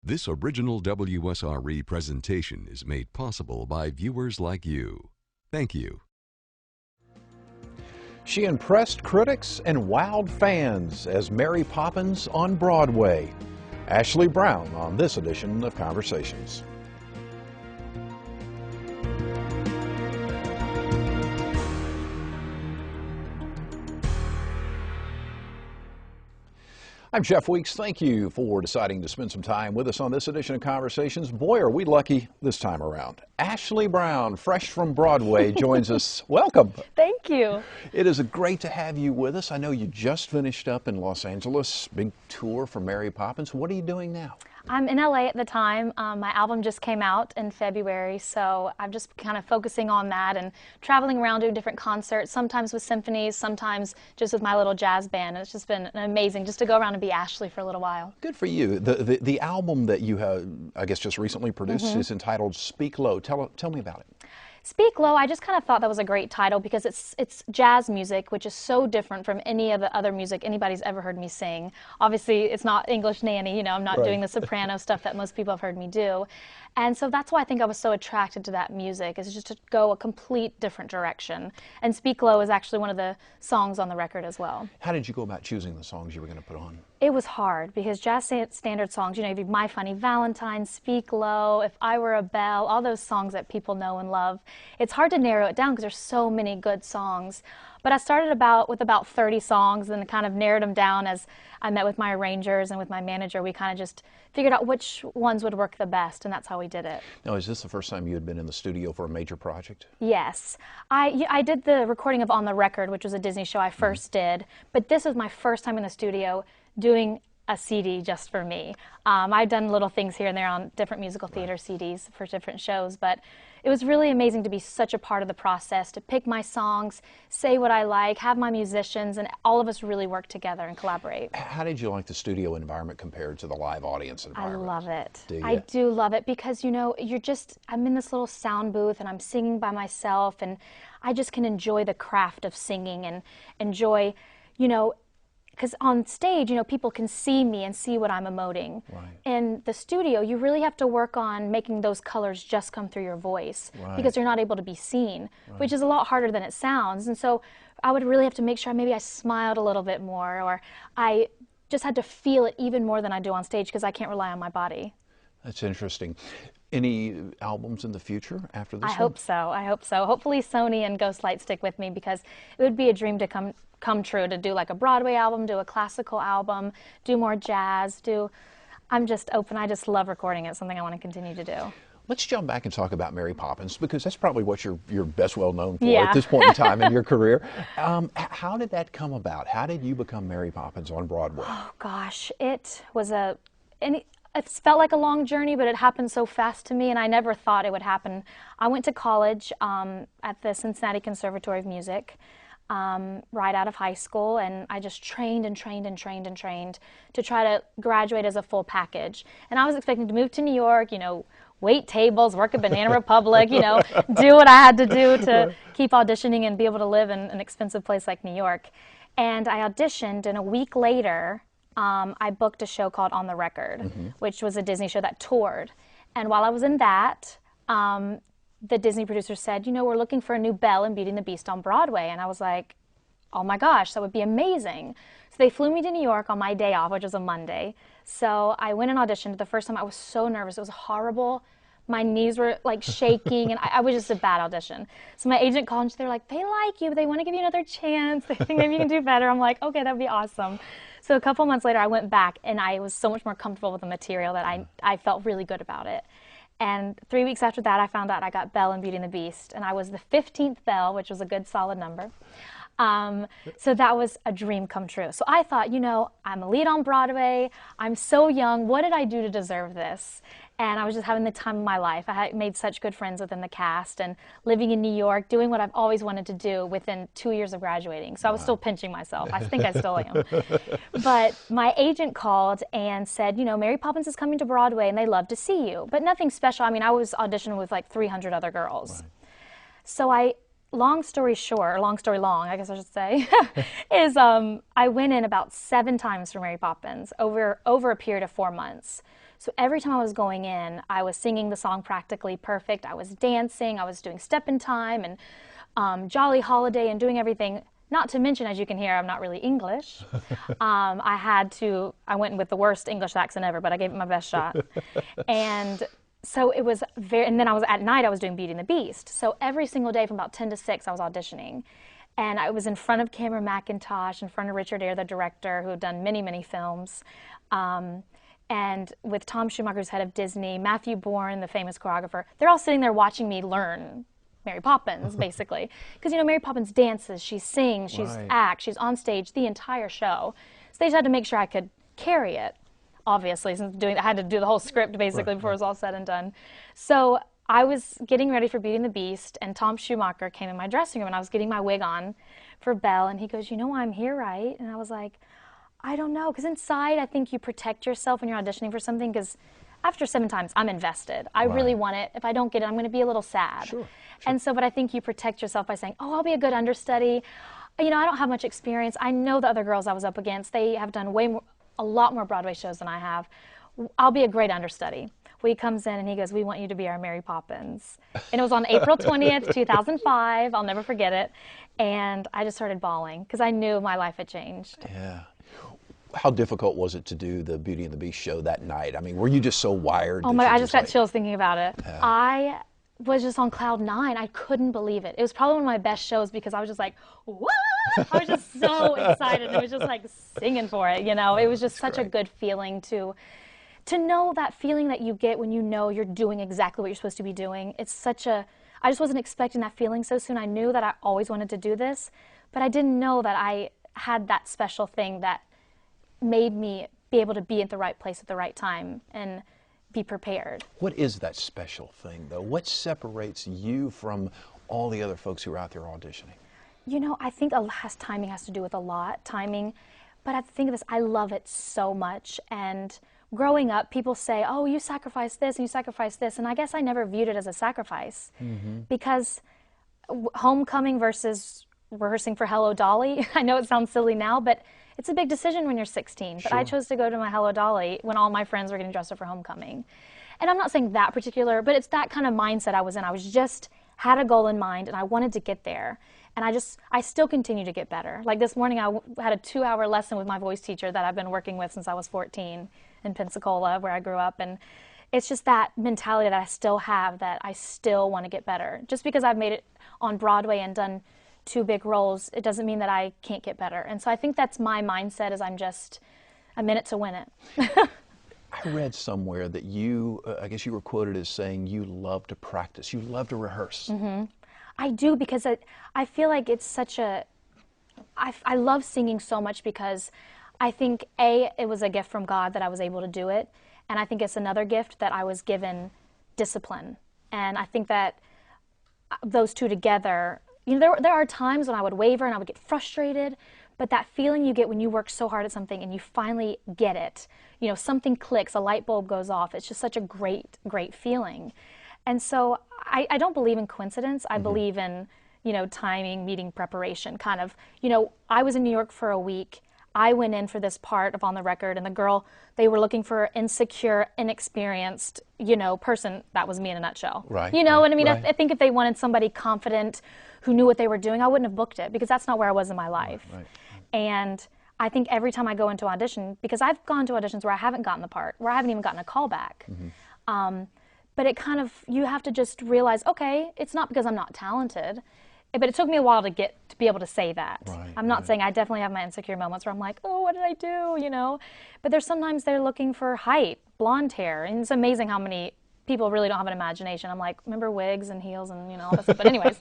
This original WSRE presentation is made possible by viewers like you. Thank you. She impressed critics and wowed fans as Mary Poppins on Broadway. Ashley Brown on this edition of Conversations. I'm Jeff Weeks. Thank you for deciding to spend some time with us on this edition of Conversations. Boy, are we lucky this time around. Ashley Brown, fresh from Broadway, joins us. Welcome. Thank you. It is great to have you with us. I know you just finished up in Los Angeles, big tour for Mary Poppins. What are you doing now? I'm in LA at the time. My album just came out in February, so I'm just kind of focusing on that and traveling around doing different concerts, sometimes with symphonies, sometimes just with my little jazz band. It's just been amazing just to go around and be Ashley for a little while. Good for you. The album that you have, I guess, just recently produced is entitled Speak Low. Tell me about it. Speak Low, I just kind of thought that was a great title because it's jazz music, which is so different from any of the other music anybody's ever heard me sing. Obviously, it's not English Nanny, you know, I'm not doing the soprano stuff that most people have heard me do. And so that's why I think I was so attracted to that music, is just to go a complete different direction. And Speak Low is actually one of the songs on the record as well. How did you go about choosing the songs you were going to put on? It was hard because jazz standard songs, you know, you have My Funny Valentine, Speak Low, If I Were a Belle, all those songs that people know and love. It's hard to narrow it down because there's so many good songs. But I started with about 30 songs and kind of narrowed them down as I met with my arrangers and with my manager. We kind of just figured out which ones would work the best, and that's how we did it. Now, is this the first time you had been in the studio for a major project? Yes. I did the recording of On the Record, which was a Disney show I first did, but this was my first time in the studio doing a CD just for me. I've done little things here and there on different musical theater CDs for different shows, but it was really amazing to be such a part of the process, to pick my songs, say what I like, have my musicians, and all of us really work together and collaborate. How did you like the studio environment compared to the live audience environment? I love it. Do you? I do love it because, you know, I'm in this little sound booth and I'm singing by myself, and I just can enjoy the craft of singing and enjoy, you know, because on stage, you know, people can see me and see what I'm emoting. Right. In the studio, you really have to work on making those colors just come through your voice because you're not able to be seen, which is a lot harder than it sounds. And so I would really have to make sure maybe I smiled a little bit more, or I just had to feel it even more than I do on stage because I can't rely on my body. That's interesting. Any albums in the future after this one? I hope so. I hope so. Hopefully Sony and Ghostlight stick with me because it would be a dream to come true, to do like a Broadway album, do a classical album, do more jazz, I'm just open. I just love recording. It's something I want to continue to do. Let's jump back and talk about Mary Poppins, because that's probably what you're best well known for at this point in time in your career. How did that come about? How did you become Mary Poppins on Broadway? Oh gosh, it felt like a long journey, but it happened so fast to me, and I never thought it would happen. I went to college at the Cincinnati Conservatory of Music right out of high school, and I just trained and trained and trained and trained to try to graduate as a full package. And I was expecting to move to New York, you know, wait tables, work at Banana Republic, you know, do what I had to do to keep auditioning and be able to live in an expensive place like New York. And I auditioned, and a week later, I booked a show called On the Record, which was a Disney show that toured. And while I was in that, the Disney producer said, you know, we're looking for a new Belle in Beauty and the Beast on Broadway. And I was like, oh my gosh, that would be amazing. So they flew me to New York on my day off, which was a Monday. So I went and auditioned. The first time I was so nervous. It was horrible. My knees were like shaking, and I was just a bad audition. So my agent called and they're like, they like you, but they want to give you another chance. They think maybe you can do better. I'm like, okay, that'd be awesome. So a couple months later, I went back, and I was so much more comfortable with the material that I felt really good about it. And 3 weeks after that, I found out I got Belle in Beauty and the Beast, and I was the 15th Belle, which was a good solid number. So that was a dream come true. So I thought, you know, I'm a lead on Broadway. I'm so young. What did I do to deserve this? And I was just having the time of my life. I had made such good friends within the cast, and living in New York, doing what I've always wanted to do within 2 years of graduating. So I was still pinching myself. I think I still am. But my agent called and said, you know, Mary Poppins is coming to Broadway and they love to see you. But nothing special. I mean, I was auditioning with like 300 other girls. So long story short, or long story long, I guess I should say, is I went in about 7 times for Mary Poppins over a period of 4 months. So every time I was going in, I was singing the song practically perfect. I was dancing, I was doing Step in Time and Jolly Holiday and doing everything. Not to mention, as you can hear, I'm not really English. I went with the worst English accent ever, but I gave it my best shot. And so it was and then at night I was doing Beauty and the Beast. So every single day from about 10 to 6, I was auditioning. And I was in front of Cameron Mackintosh, in front of Richard Eyre, the director, who had done many, many films. And with Tom Schumacher, who's head of Disney, Matthew Bourne, the famous choreographer, they're all sitting there watching me learn Mary Poppins, basically. Because, Mary Poppins dances, she sings, she acts, she's on stage the entire show. So they just had to make sure I could carry it, obviously, since I had to do the whole script, basically, before it was all said and done. So I was getting ready for Beauty and the Beast, and Tom Schumacher came in my dressing room, and I was getting my wig on for Belle, and he goes, I'm here, right? And I was like, I don't know, because inside, I think you protect yourself when you're auditioning for something, because after 7 times, I'm invested. I really want it. If I don't get it, I'm going to be a little sad. Sure. And so, but I think you protect yourself by saying, I'll be a good understudy. I don't have much experience. I know the other girls I was up against, they have done a lot more Broadway shows than I have. I'll be a great understudy. Well, he comes in and he goes, we want you to be our Mary Poppins. And it was on April 20th, 2005. I'll never forget it. And I just started bawling because I knew my life had changed. Yeah. How difficult was it to do the Beauty and the Beast show that night? I mean, were you just so wired? Oh my, I just got chills thinking about it. Yeah. I was just on cloud 9. I couldn't believe it. It was probably one of my best shows because I was just like, what? I was just so excited. It was just like singing for it, It was just such a good feeling to know that feeling that you get when you're doing exactly what you're supposed to be doing. I just wasn't expecting that feeling so soon. I knew that I always wanted to do this, but I didn't know that I had that special thing that made me be able to be at the right place at the right time and be prepared. What is that special thing, though? What separates you from all the other folks who are out there auditioning? I think timing has to do with a lot, timing. But I think of this, I love it so much. And growing up, people say, oh, you sacrificed this and you sacrificed this. And I guess I never viewed it as a sacrifice because homecoming versus rehearsing for Hello Dolly, I know it sounds silly now, but it's a big decision when you're 16. But I chose to go to my Hello Dolly when all my friends were getting dressed up for homecoming. And I'm not saying that particular, but it's that kind of mindset I was in. I was just had a goal in mind and I wanted to get there. And I still continue to get better. Like this morning, I had a 2-hour lesson with my voice teacher that I've been working with since I was 14 in Pensacola, where I grew up. And it's just that mentality that I still have, that I still want to get better. Just because I've made it on Broadway and done 2 big roles, it doesn't mean that I can't get better. And so I think that's my mindset, is I'm in it to win it. I read somewhere that you, I guess you were quoted as saying you love to practice, you love to rehearse. Mm-hmm. I do, because I feel like it's such I love singing so much because I think, it was a gift from God that I was able to do it. And I think it's another gift that I was given discipline. And I think that those two together, there are times when I would waver and I would get frustrated, but that feeling you get when you work so hard at something and you finally get it, something clicks, a light bulb goes off. It's just such a great, great feeling. And so I don't believe in coincidence. I believe in, timing, meeting, preparation, kind of. I was in New York for a week. I went in for this part of On the Record, and the girl, they were looking for an insecure, inexperienced, person. That was me in a nutshell. Right. You know what I mean? Right. I think if they wanted somebody confident who knew what they were doing, I wouldn't have booked it, because that's not where I was in my life. Right. And I think every time I go into audition, because I've gone to auditions where I haven't gotten the part, where I haven't even gotten a call back. But it kind of, you have to just realize, okay, it's not because I'm not talented, but it took me a while to be able to say that. Right, I'm not saying, I definitely have my insecure moments where I'm like, oh, what did I do, But there's sometimes they're looking for height, blonde hair, and it's amazing how many people really don't have an imagination. I'm like, remember wigs and heels and, all that stuff. But anyways,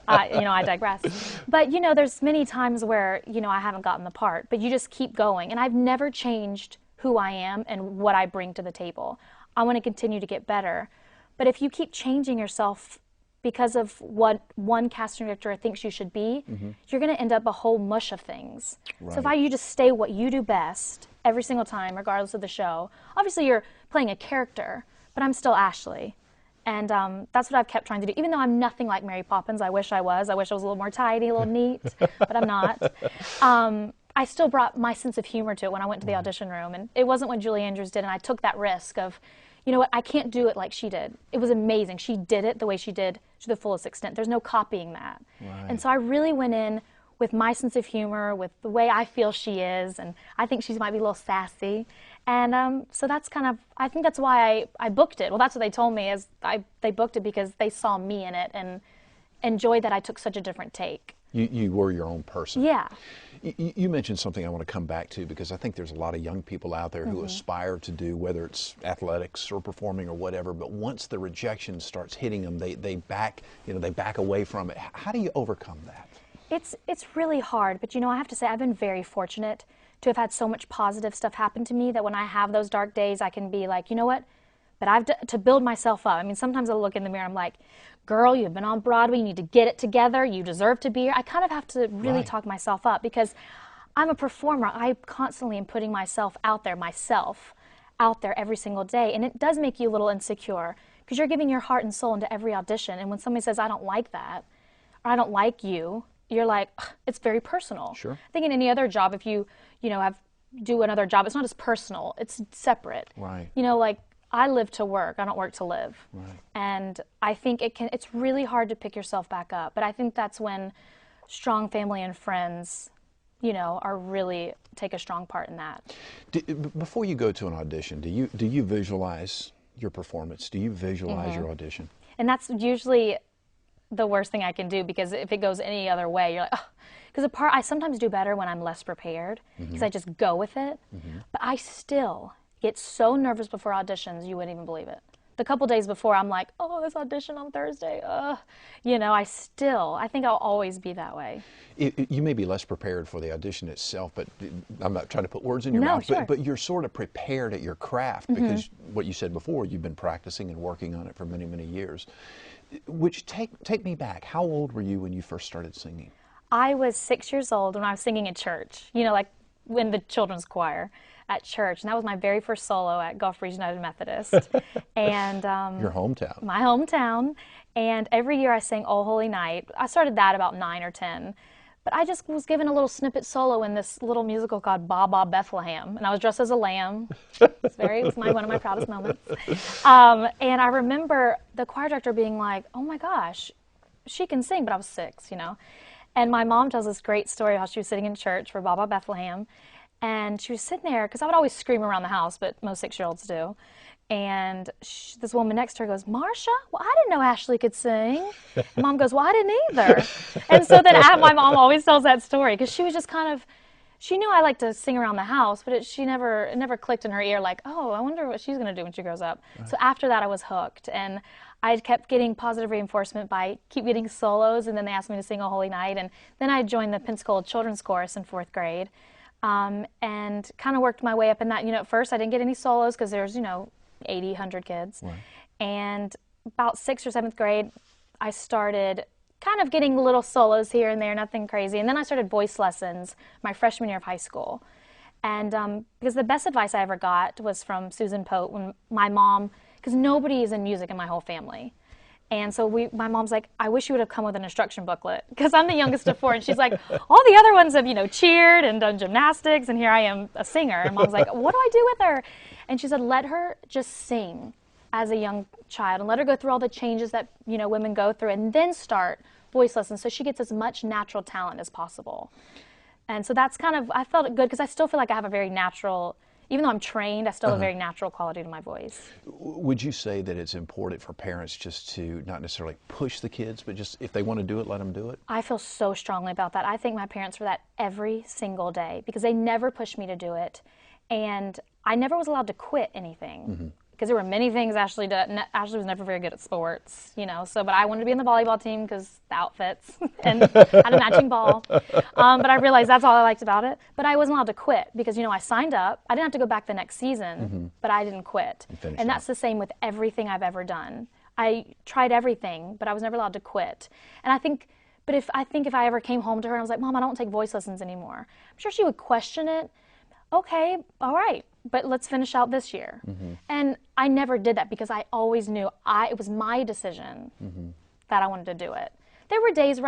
I digress. But, there's many times where, I haven't gotten the part, but you just keep going. And I've never changed who I am and what I bring to the table. I want to continue to get better. But if you keep changing yourself because of what one casting director thinks you should be, you're going to end up a whole mush of things. Right. So if you just stay what you do best every single time, regardless of the show, obviously you're playing a character, but I'm still Ashley. And that's what I've kept trying to do. Even though I'm nothing like Mary Poppins, I wish I was. I wish I was a little more tidy, a little neat, but I'm not. I still brought my sense of humor to it when I went to the audition room. And it wasn't what Julie Andrews did, and I took that risk of, you know what, I can't do it like she did. It was amazing. She did it the way she did to the fullest extent. There's no copying that. Right. And so I really went in with my sense of humor, with the way I feel she is, and I think she might be a little sassy. And so that's kind of, I think that's why I booked it. Well, that's what they told me, is they booked it because they saw me in it and enjoyed that I took such a different take. You were your own person. Yeah. You mentioned something I want to come back to, because I think there's a lot of young people out there who aspire to do, whether it's athletics or performing or whatever, but once the rejection starts hitting them, they back away from it. How do you overcome that? It's really hard, but you know, I have to say I've been very fortunate to have had so much positive stuff happen to me that when I have those dark days, I can be like, you know what? But I've to build myself up. I mean, sometimes I look in the mirror, I'm like, girl, you've been on Broadway, you need to get it together, you deserve to be here. I kind of have to really talk myself up, because I'm a performer. I constantly am putting myself out there every single day, and it does make you a little insecure, because you're giving your heart and soul into every audition, and when somebody says, I don't like that, or I don't like you, you're like, it's very personal. Sure. I think in any other job, if you do another job, it's not as personal, it's separate. Right. You know, like, I live to work, I don't work to live. Right. And I think it's really hard to pick yourself back up, but I think that's when strong family and friends, you know, are really take a strong part in that. Before you go to an audition, do you visualize your performance? Do you visualize your audition? And that's usually the worst thing I can do, because if it goes any other way, you're like, oh. Because I sometimes do better when I'm less prepared, because I just go with it. But I still get so nervous before auditions, you wouldn't even believe it. The couple days before, I'm like, oh, this audition on Thursday, you know, I think I'll always be that way. You may be less prepared for the audition itself, but I'm not trying to put words in your No, mouth, sure. but you're sort of prepared at your craft, because what you said before, you've been practicing and working on it for many, many years. Which, take me back, how old were you when you first started singing? I was 6 years old when I was singing at church, you know, like in the children's choir at church. And that was my very first solo at Gulf Breeze United Methodist. And Your hometown. My hometown. And every year I sang Oh Holy Night. I started that about 9 or 10. But I just was given a little snippet solo in this little musical called Ba Ba Bethlehem. And I was dressed as a lamb. It's one of my proudest moments. And I remember the choir director being like, oh my gosh, she can sing, but I was 6, you know. And my mom tells this great story how she was sitting in church for Ba Ba Bethlehem, and she was sitting there, because I would always scream around the house, but most 6-year-olds do. And this woman next to her goes, Marsha, well, I didn't know Ashley could sing. And Mom goes, well, I didn't either. And so then my mom always tells that story, because she was just kind of, she knew I liked to sing around the house, but it never clicked in her ear like, oh, I wonder what she's going to do when she grows up. Right. So after that, I was hooked. And I kept getting positive reinforcement by keep getting solos, and then they asked me to sing Oh Holy Night. And then I joined the Pensacola Children's Chorus in 4th grade, and kind of worked my way up in that. You know, at first I didn't get any solos because there's, 80, 100 kids. Right. And about 6th or 7th grade, I started kind of getting little solos here and there, nothing crazy. And then I started voice lessons my freshman year of high school. And because the best advice I ever got was from Susan Pote, when my mom, because nobody is in music in my whole family. And so my mom's like, I wish you would have come with an instruction booklet, because I'm the youngest of 4, and she's like, all the other ones have, cheered and done gymnastics, and here I am, a singer. And Mom's like, what do I do with her? And she said, let her just sing as a young child, and let her go through all the changes that, women go through, and then start voice lessons so she gets as much natural talent as possible. And so that's kind of, I felt it good, because I still feel like I have a very natural, even though I'm trained, I still have a very natural quality to my voice. Would you say that it's important for parents just to not necessarily push the kids, but just if they want to do it, let them do it? I feel so strongly about that. I thank my parents for that every single day, because they never pushed me to do it. And I never was allowed to quit anything. Because there were many things Ashley did. Ashley was never very good at sports, but I wanted to be in the volleyball team because the outfits and had a matching ball. But I realized that's all I liked about it. But I wasn't allowed to quit because, I signed up. I didn't have to go back the next season, but I didn't quit. And that's the same with everything I've ever done. I tried everything, but I was never allowed to quit. And I think if I ever came home to her and I was like, Mom, I don't take voice lessons anymore, I'm sure she would question it. Okay, all right, but let's finish out this year. And I never did that because I always knew it was my decision that I wanted to do it. There were days where